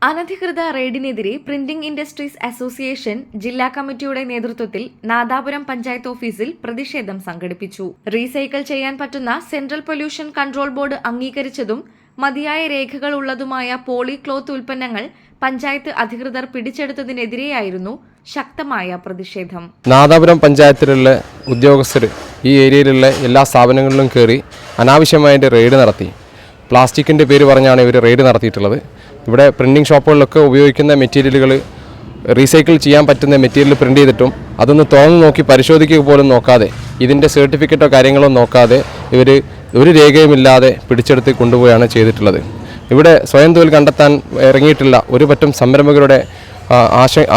അനധികൃത റെയ്ഡിനെതിരെ printing industries association ജില്ലാ കമ്മിറ്റിയുടെ നേതൃത്വത്തിൽ നാദാപുരം പഞ്ചായത്ത് ഓഫീസിൽ പ്രതിഷേധം സംഘടിപ്പിച്ചു. റീസൈക്കിൾ ചെയ്യാൻ പറ്റുന്ന സെൻട്രൽ പൊല്യൂഷൻ കൺട്രോൾ ബോർഡ് അംഗീകരിച്ചതും മതിയായ രേഖകൾ ഉള്ളതുമായ പോളി ക്ലോത്ത് ഉൽപ്പന്നങ്ങൾ പഞ്ചായത്ത് അധികൃതർ പിടിച്ചെടുത്തതിനെതിരെയായിരുന്നു ശക്തമായ പ്രതിഷേധം. നാദാപുരം പഞ്ചായത്തിലുള്ള ഉദ്യോഗസ്ഥർ ഈ ഏരിയയിലുള്ള എല്ലാ സ്ഥാപനങ്ങളിലും കയറി അനാവശ്യമായിട്ട് റെയ്ഡ് നടത്തി. പ്ലാസ്റ്റിക്കിൻ്റെ പേര് പറഞ്ഞാണ് ഇവർ റെയ്ഡ് നടത്തിയിട്ടുള്ളത്. ഇവിടെ പ്രിൻറ്റിംഗ് ഷോപ്പുകളിലൊക്കെ ഉപയോഗിക്കുന്ന മെറ്റീരിയലുകൾ റീസൈക്കിൾ ചെയ്യാൻ പറ്റുന്ന മെറ്റീരിയൽ പ്രിൻ്റ് ചെയ്തിട്ടും അതൊന്ന് തുറന്ന് നോക്കി പരിശോധിക്കുക പോലും നോക്കാതെ, ഇതിൻ്റെ സർട്ടിഫിക്കറ്റോ കാര്യങ്ങളോ നോക്കാതെ ഇവർ ഒരു രേഖയുമില്ലാതെ പിടിച്ചെടുത്ത് കൊണ്ടുപോവുകയാണ് ചെയ്തിട്ടുള്ളത്. ഇവിടെ സ്വയം തൊഴിൽ കണ്ടെത്താൻ ഇറങ്ങിയിട്ടുള്ള ഒരു പറ്റം സംരംഭകരുടെ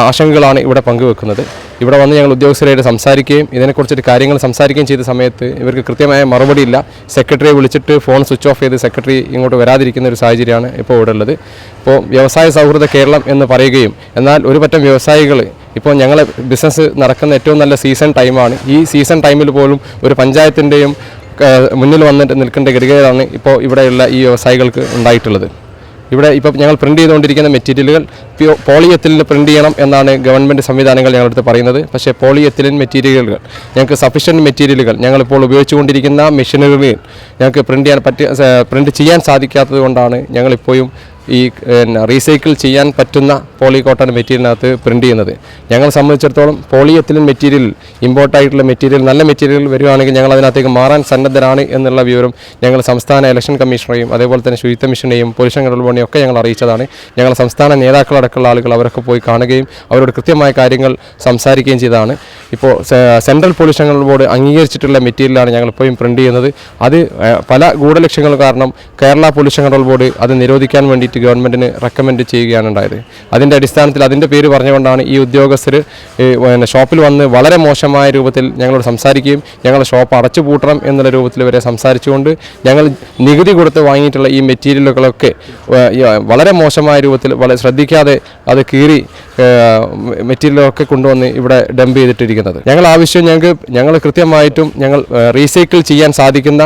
ആശങ്കകളാണ് ഇവിടെ പങ്കുവെക്കുന്നത്. ഇവിടെ വന്ന് ഞങ്ങൾ ഉദ്യോഗസ്ഥരായിട്ട് സംസാരിക്കുകയും ഇതിനെക്കുറിച്ചിട്ട് കാര്യങ്ങൾ സംസാരിക്കുകയും ചെയ്ത സമയത്ത് ഇവർക്ക് കൃത്യമായ മറുപടിയില്ല. സെക്രട്ടറിയെ വിളിച്ചിട്ട് ഫോൺ സ്വിച്ച് ഓഫ് ചെയ്ത് സെക്രട്ടറി ഇങ്ങോട്ട് വരാതിരിക്കുന്ന ഒരു സാഹചര്യമാണ് ഇപ്പോൾ ഇവിടെ ഉള്ളത്. ഇപ്പോൾ വ്യവസായ സൗഹൃദ കേരളം എന്ന് പറയുകയും എന്നാൽ ഒരു പറ്റം വ്യവസായികൾ ഇപ്പോൾ ഞങ്ങളെ ബിസിനസ് നടക്കുന്ന ഏറ്റവും നല്ല സീസൺ ടൈമാണ്. ഈ സീസൺ ടൈമിൽ പോലും ഒരു പഞ്ചായത്തിൻ്റെയും മുന്നിൽ വന്നിട്ട് നിൽക്കേണ്ട ഗതികേടാണ് ഇപ്പോൾ ഇവിടെയുള്ള ഈ വ്യവസായികൾക്ക് ഉണ്ടായിട്ടുള്ളത്. ഇവിടെ ഇപ്പോൾ ഞങ്ങൾ പ്രിൻ്റ് ചെയ്തുകൊണ്ടിരിക്കുന്ന മെറ്റീരിയലുകൾ പോളിയെത്തിലിൻ പ്രിൻ്റ് ചെയ്യണം എന്നാണ് ഗവൺമെൻറ് സംവിധാനങ്ങൾ ഞങ്ങളടുത്ത് പറയുന്നത്. പക്ഷേ പോളിയെത്തിലിൻ മെറ്റീരിയലുകൾ ഞങ്ങൾക്ക് സഫീഷ്യൻറ്റ് മെറ്റീരിയലുകൾ ഞങ്ങളിപ്പോൾ ഉപയോഗിച്ചുകൊണ്ടിരിക്കുന്ന മെഷീനറികളിൽ ഞങ്ങൾക്ക് പ്രിൻ്റ് ചെയ്യാൻ സാധിക്കാത്തത് കൊണ്ടാണ് ഞങ്ങളിപ്പോഴും ഈ റീസൈക്കിൾ ചെയ്യാൻ പറ്റുന്ന പോളി കോട്ടൺ മെറ്റീരിയലിനകത്ത് പ്രിൻ്റ് ചെയ്യുന്നത്. ഞങ്ങളെ സംബന്ധിച്ചിടത്തോളം പോളിയെത്തിലിൻ മെറ്റീരിയൽ ഇമ്പോർട്ടായിട്ടുള്ള മെറ്റീരിയൽ നല്ല മെറ്റീരിയൽ വരികയാണെങ്കിൽ ഞങ്ങൾ അതിനകത്തേക്ക് മാറാൻ സന്നദ്ധരാണ് എന്നുള്ള വിവരം ഞങ്ങൾ സംസ്ഥാന ഇലക്ഷൻ കമ്മീഷണറെയും അതേപോലെ തന്നെ ശുചിത്വ മിഷനെയും പൊല്യൂഷൻ കൺട്രോൾ ബോർഡിനെയും ഒക്കെ ഞങ്ങൾ അറിയിച്ചതാണ്. ഞങ്ങൾ സംസ്ഥാന നേതാക്കളടക്കമുള്ള ആളുകൾ അവരൊക്കെ പോയി കാണുകയും അവരോട് കൃത്യമായ കാര്യങ്ങൾ സംസാരിക്കുകയും ചെയ്തതാണ്. ഇപ്പോൾ സെൻട്രൽ പൊല്യൂഷൻ കൺട്രോൾ ബോർഡ് അംഗീകരിച്ചിട്ടുള്ള മെറ്റീരിയലാണ് ഞങ്ങളിപ്പോഴും പ്രിൻ്റ് ചെയ്യുന്നത്. അത് പല ഗൂഢലക്ഷ്യങ്ങൾ കാരണം കേരള പൊല്യൂഷൻ കൺട്രോൾ ബോർഡ് അത് നിരോധിക്കാൻ വേണ്ടിയിട്ട് ഗവൺമെൻറ്റിന് റെക്കമെൻഡ് ചെയ്യുകയാണ് ഉണ്ടായത്. അതിൻ്റെ അടിസ്ഥാനത്തിൽ അതിൻ്റെ പേര് പറഞ്ഞുകൊണ്ടാണ് ഈ ഉദ്യോഗസ്ഥർ ഷോപ്പിൽ വന്ന് വളരെ മോശമായ രൂപത്തിൽ ഞങ്ങളോട് സംസാരിക്കുകയും ഞങ്ങളുടെ ഷോപ്പ് അടച്ചു പൂട്ടണം എന്നുള്ള രൂപത്തിൽ വരെ സംസാരിച്ചുകൊണ്ട് ഞങ്ങൾ നികുതി കൊടുത്ത് വാങ്ങിയിട്ടുള്ള ഈ മെറ്റീരിയലുകളൊക്കെ വളരെ മോശമായ രൂപത്തിൽ വളരെ ശ്രദ്ധിക്കാതെ അത് കീറി മെറ്റീരിയലൊക്കെ കൊണ്ടുവന്ന് ഇവിടെ ഡംപ് ചെയ്തിട്ടിരിക്കുന്നത്. ഞങ്ങൾ കൃത്യമായിട്ടും ഞങ്ങൾ റീസൈക്കിൾ ചെയ്യാൻ സാധിക്കുന്ന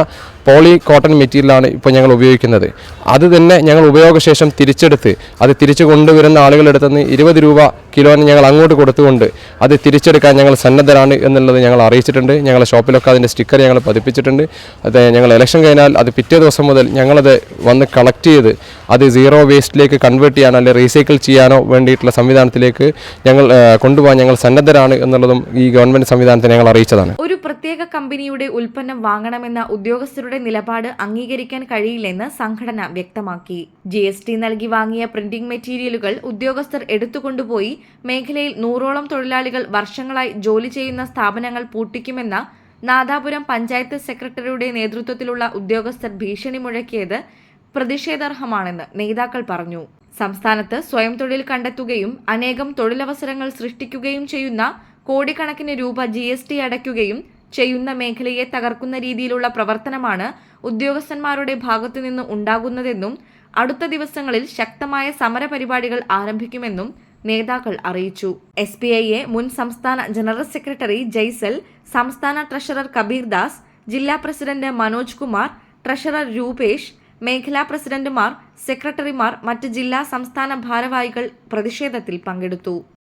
പോളി കോട്ടൺ മെറ്റീരിയലാണ് ഇപ്പോൾ ഞങ്ങൾ ഉപയോഗിക്കുന്നത്. അത് തന്നെ ഞങ്ങൾ ഉപയോഗശേഷം തിരിച്ചെടുത്ത് അത് തിരിച്ചു കൊണ്ടുവരുന്ന ആളുകളെടുത്ത് നിന്ന് 20 രൂപ കിലോന് ഞങ്ങൾ അങ്ങോട്ട് കൊടുത്തുകൊണ്ട് അത് തിരിച്ചെടുക്കാൻ ഞങ്ങൾ സന്നദ്ധരാണ് എന്നുള്ളത് ഞങ്ങൾ അറിയിച്ചിട്ടുണ്ട്. ഞങ്ങളുടെ ഷോപ്പിലൊക്കെ അതിൻ്റെ സ്റ്റിക്കർ ഞങ്ങൾ പതിപ്പിച്ചിട്ടുണ്ട്. അത് ഞങ്ങൾ ഇലക്ഷൻ കഴിഞ്ഞാൽ അത് പിറ്റേ ദിവസം മുതൽ ഞങ്ങളത് വന്ന് കളക്ട് ചെയ്ത് അത് സീറോ വേസ്റ്റിലേക്ക് കൺവേർട്ട് ചെയ്യാനോ അല്ലെങ്കിൽ റീസൈക്കിൾ ചെയ്യാനോ വേണ്ടിയിട്ടുള്ള സംവിധാനത്തിലേക്ക് ഞങ്ങൾ കൊണ്ടുപോകാൻ ഞങ്ങൾ സന്നദ്ധരാണ് എന്നുള്ളതും ഈ ഗവൺമെൻറ് സംവിധാനത്തെ ഞങ്ങൾ അറിയിച്ചതാണ്. ഒരു പ്രത്യേക കമ്പനിയുടെ ഉൽപ്പന്നം വാങ്ങണമെന്ന ഉദ്യോഗസ്ഥരുടെ നിലപാട് അംഗീകരിക്കാൻ കഴിയില്ലെന്ന് സംഘടന വ്യക്തമാക്കി. GST നൽകി വാങ്ങിയ പ്രിന്റിംഗ് മെറ്റീരിയലുകൾ ഉദ്യോഗസ്ഥർ എടുത്തുകൊണ്ടുപോയി മേഖലയിൽ 100ഓളം തൊഴിലാളികൾ വർഷങ്ങളായി ജോലി ചെയ്യുന്ന സ്ഥാപനങ്ങൾ പൂട്ടിക്കുമെന്ന നാദാപുരം പഞ്ചായത്ത് സെക്രട്ടറിയുടെ നേതൃത്വത്തിലുള്ള ഉദ്യോഗസ്ഥർ ഭീഷണി മുഴക്കിയത് പ്രതിഷേധാർഹമാണെന്ന് നേതാക്കൾ പറഞ്ഞു. സംസ്ഥാനത്ത് സ്വയം തൊഴിൽ കണ്ടെത്തുകയും അനേകം തൊഴിലവസരങ്ങൾ സൃഷ്ടിക്കുകയും ചെയ്യുന്ന കോടിക്കണക്കിന് രൂപ GST അടയ്ക്കുകയും ചെയ്യുന്ന മേഖലയെ തകർക്കുന്ന രീതിയിലുള്ള പ്രവർത്തനമാണ് ഉദ്യോഗസ്ഥന്മാരുടെ ഭാഗത്തുനിന്ന് ഉണ്ടാകുന്നതെന്നും അടുത്ത ദിവസങ്ങളിൽ ശക്തമായ സമരപരിപാടികൾ ആരംഭിക്കുമെന്നും നേതാക്കൾ അറിയിച്ചു. SPIA മുൻ സംസ്ഥാന ജനറൽ സെക്രട്ടറി ജയ്സൽ, സംസ്ഥാന ട്രഷറർ കബീർ ദാസ്, ജില്ലാ പ്രസിഡന്റ് മനോജ് കുമാർ, ട്രഷറർ രൂപേഷ്, മേഖലാ പ്രസിഡന്റുമാർ, സെക്രട്ടറിമാർ, മറ്റ് ജില്ലാ സംസ്ഥാന ഭാരവാഹികൾ പ്രതിഷേധത്തിൽ പങ്കെടുത്തു.